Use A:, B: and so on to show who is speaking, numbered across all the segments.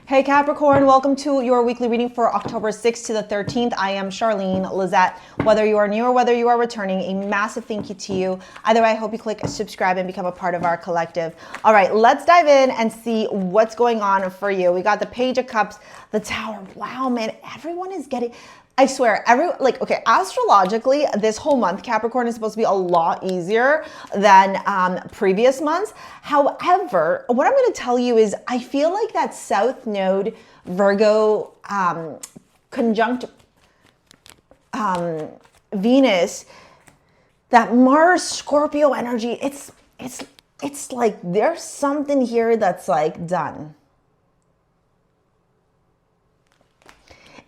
A: Hey Capricorn, welcome to your weekly reading for October 6th to the 13th. I am Charlene Lizette. Whether you are new or whether you are returning, a massive thank you to you. Either way, I hope you click subscribe and become a part of our collective. All right, let's dive in and see what's going on for you. We got the Page of Cups, the Tower. Wow, man, everyone is getting... I swear, okay, astrologically, this whole month, Capricorn is supposed to be a lot easier than previous months. However, what I'm going to tell you is I feel like that South Node Virgo conjunct Venus, that Mars Scorpio energy, it's like there's something here that's like done.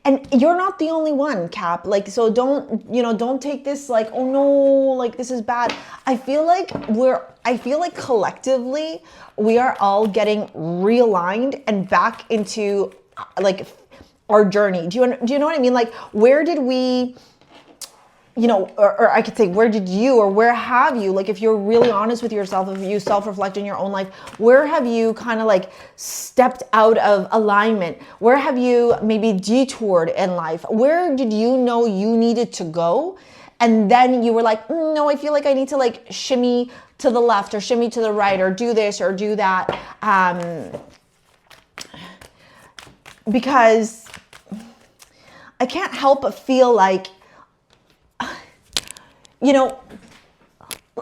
A: And you're not the only one, Cap. Like, so don't take this like, oh no, like this is bad. I feel like collectively we are all getting realigned and back into like our journey. Do you know what I mean? Like, where did we, or I could say, where did you, or where have you, like, if you're really honest with yourself, if you self-reflect in your own life, where have you kind of like stepped out of alignment? Where have you maybe detoured in life? Where did you know you needed to go? And then you were like, no, I feel like I need to like shimmy to the left or shimmy to the right or do this or do that. Because I can't help but feel like,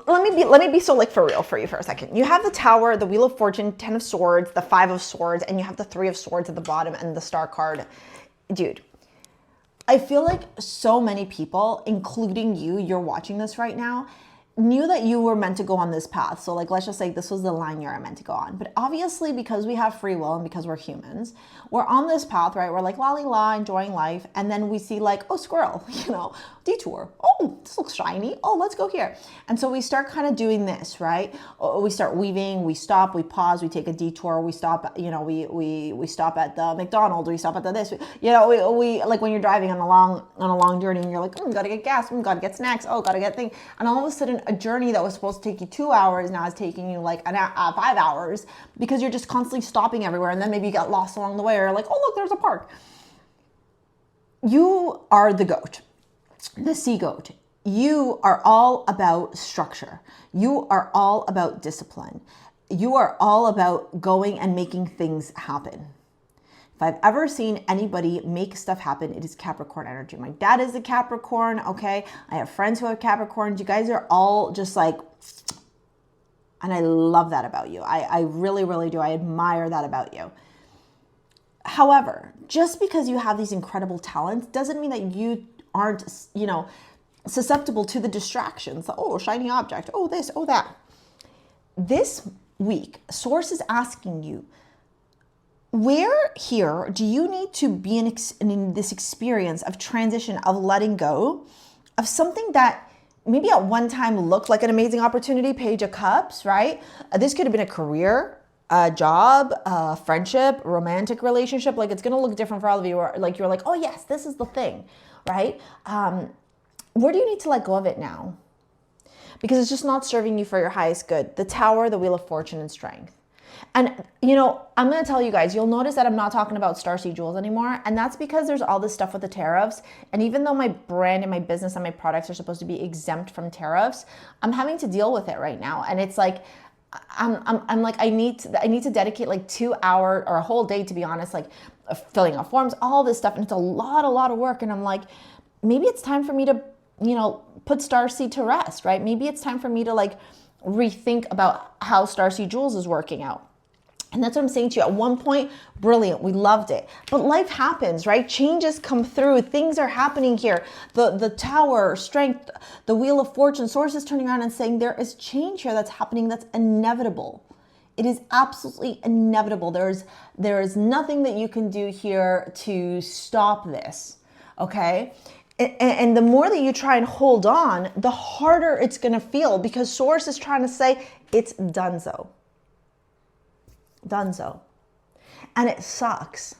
A: let me be so like for real for you for a second. You have the Tower, the Wheel of Fortune, 10 of Swords, the 5 of Swords, and you have the 3 of Swords at the bottom and the Star card. Dude, I feel like so many people, including you're watching this right now, knew that you were meant to go on this path. So like, let's just say this was the line you're meant to go on. But obviously, because we have free will and because we're humans, we're on this path, right? We're like la enjoying life. And then we see like, oh, squirrel, detour. Oh, this looks shiny. Oh, let's go here. And so we start kind of doing this, right? We start weaving, we stop, we pause, we take a detour, we stop, we stop at the McDonald's, we stop at the this, we like when you're driving on a long journey and you're like, gotta get gas, gotta get snacks, gotta get things. And all of a sudden, a journey that was supposed to take you 2 5 now is taking you like 5 hours because you're just constantly stopping everywhere. And then maybe you got lost along the way or like, oh, look, there's a park. You are the goat, the sea goat. You are all about structure. You are all about discipline. You are all about going and making things happen. If I've ever seen anybody make stuff happen, it is Capricorn energy. My dad is a Capricorn, okay? I have friends who have Capricorns. You guys are all just like, and I love that about you. I really, really do. I admire that about you. However, just because you have these incredible talents doesn't mean that you aren't, susceptible to the distractions. Oh, shiny object. Oh, this, oh, that. This week, Source is asking you, where here do you need to be in this experience of transition, of letting go of something that maybe at one time looked like an amazing opportunity, Page of Cups, right? This could have been a career, a job, a friendship, romantic relationship. Like, it's going to look different for all of you. Or like, you're like, oh yes, this is the thing, right? Where do you need to let go of it now? Because it's just not serving you for your highest good. The Tower, the Wheel of Fortune, and Strength. And, I'm going to tell you guys, you'll notice that I'm not talking about StarSea Jewels anymore. And that's because there's all this stuff with the tariffs. And even though my brand and my business and my products are supposed to be exempt from tariffs, I'm having to deal with it right now. And it's like, I'm like, I need to dedicate like 2 hours or a whole day, to be honest, like filling out forms, all this stuff. And it's a lot of work. And I'm like, maybe it's time for me to, put StarSea to rest, right? Maybe it's time for me to like rethink about how StarSea Jewels is working out. And that's what I'm saying to you. At one point, brilliant. We loved it. But life happens, right? Changes come through. Things are happening here. The Tower, Strength, the Wheel of Fortune, Source is turning around and saying there is change here that's happening that's inevitable. It is absolutely inevitable. There is nothing that you can do here to stop this, okay? And the more that you try and hold on, the harder it's going to feel because Source is trying to say it's donezo. Donezo. And it sucks.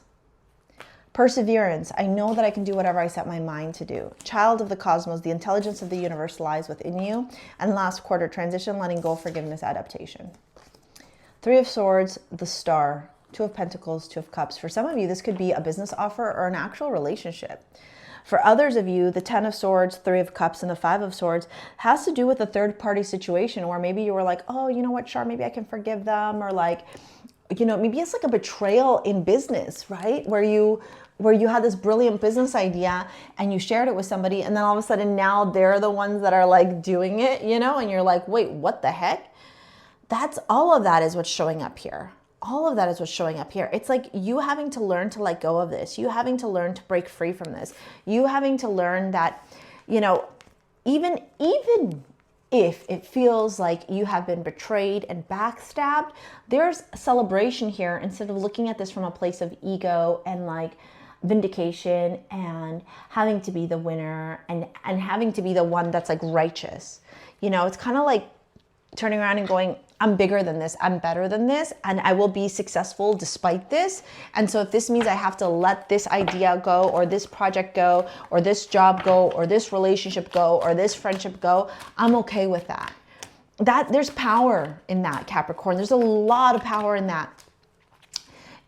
A: Perseverance. I know that I can do whatever I set my mind to do. Child of the cosmos, the intelligence of the universe lies within you. And last quarter, transition, letting go, forgiveness, adaptation. 3 of Swords, the Star. Two of Pentacles, Two of Cups. For some of you, this could be a business offer or an actual relationship. For others of you, the 10 of Swords, 3 of Cups, and the 5 of Swords has to do with a third-party situation where maybe you were like, oh, you know what, Char, maybe I can forgive them, or like, you know, maybe it's like a betrayal in business, right? Where you had this brilliant business idea and you shared it with somebody, and then all of a sudden now they're the ones that are like doing it, you know, and you're like, wait, what the heck? That's all of that is what's showing up here. All of that is what's showing up here. It's like you having to learn to let go of this. You having to learn to break free from this. You having to learn that, you know, even if it feels like you have been betrayed and backstabbed, there's a celebration here instead of looking at this from a place of ego and like vindication and having to be the winner and having to be the one that's like righteous. You know, it's kind of like turning around and going, I'm bigger than this, I'm better than this, and I will be successful despite this. And so if this means I have to let this idea go, or this project go, or this job go, or this relationship go, or this friendship go, I'm okay with that. There's power in that, Capricorn. There's a lot of power in that.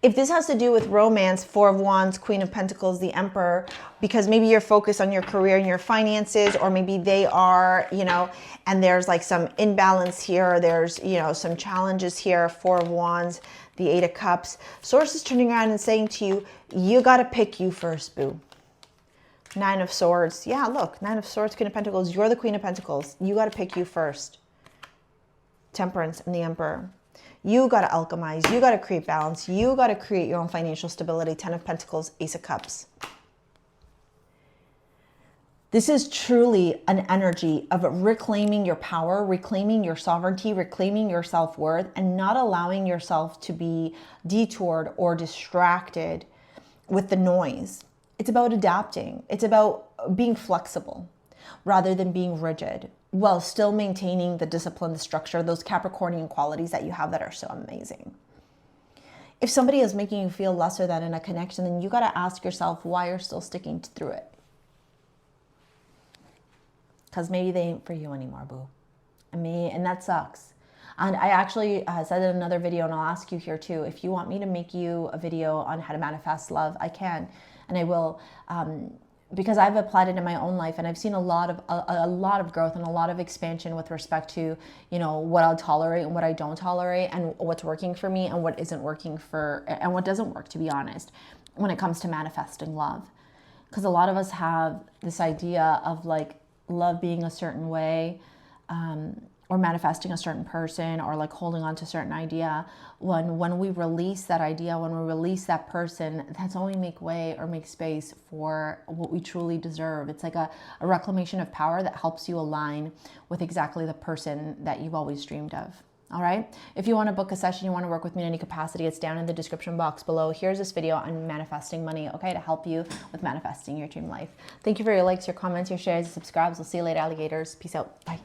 A: If this has to do with romance, 4 of Wands, Queen of Pentacles, the Emperor, because maybe you're focused on your career and your finances, or maybe they are, you know, and there's like some imbalance here, there's, you know, some challenges here, 4 of Wands, the 8 of Cups. Source is turning around and saying to you, you got to pick you first, boo. 9 of Swords. Yeah, look, 9 of Swords, Queen of Pentacles. You're the Queen of Pentacles. You got to pick you first. Temperance and the Emperor. You got to alchemize. You got to create balance. You got to create your own financial stability. 10 of Pentacles, Ace of Cups. This is truly an energy of reclaiming your power, reclaiming your sovereignty, reclaiming your self-worth, and not allowing yourself to be detoured or distracted with the noise. It's about adapting. It's about being flexible rather than being rigid, while still maintaining the discipline, the structure, those Capricornian qualities that you have that are so amazing. If somebody is making you feel lesser than in a connection, then you got to ask yourself why you're still sticking through it. Because maybe they ain't for you anymore, boo. And that sucks. And I actually said in another video, and I'll ask you here too, if you want me to make you a video on how to manifest love, I can, and I will. Because I've applied it in my own life, and I've seen a lot of growth and a lot of expansion with respect to, you know, what I'll tolerate and what I don't tolerate, and what's working for me and what isn't working and what doesn't work, to be honest, when it comes to manifesting love. Because a lot of us have this idea of like love being a certain way, or manifesting a certain person, or like holding on to a certain idea. When we release that idea, when we release that person, that's when we make way or make space for what we truly deserve. It's like a reclamation of power that helps you align with exactly the person that you've always dreamed of. All right. If you want to book a session, you want to work with me in any capacity, it's down in the description box below. Here's this video on manifesting money, okay, to help you with manifesting your dream life. Thank you for your likes, your comments, your shares, your subscribes. We'll see you later, alligators. Peace out. Bye.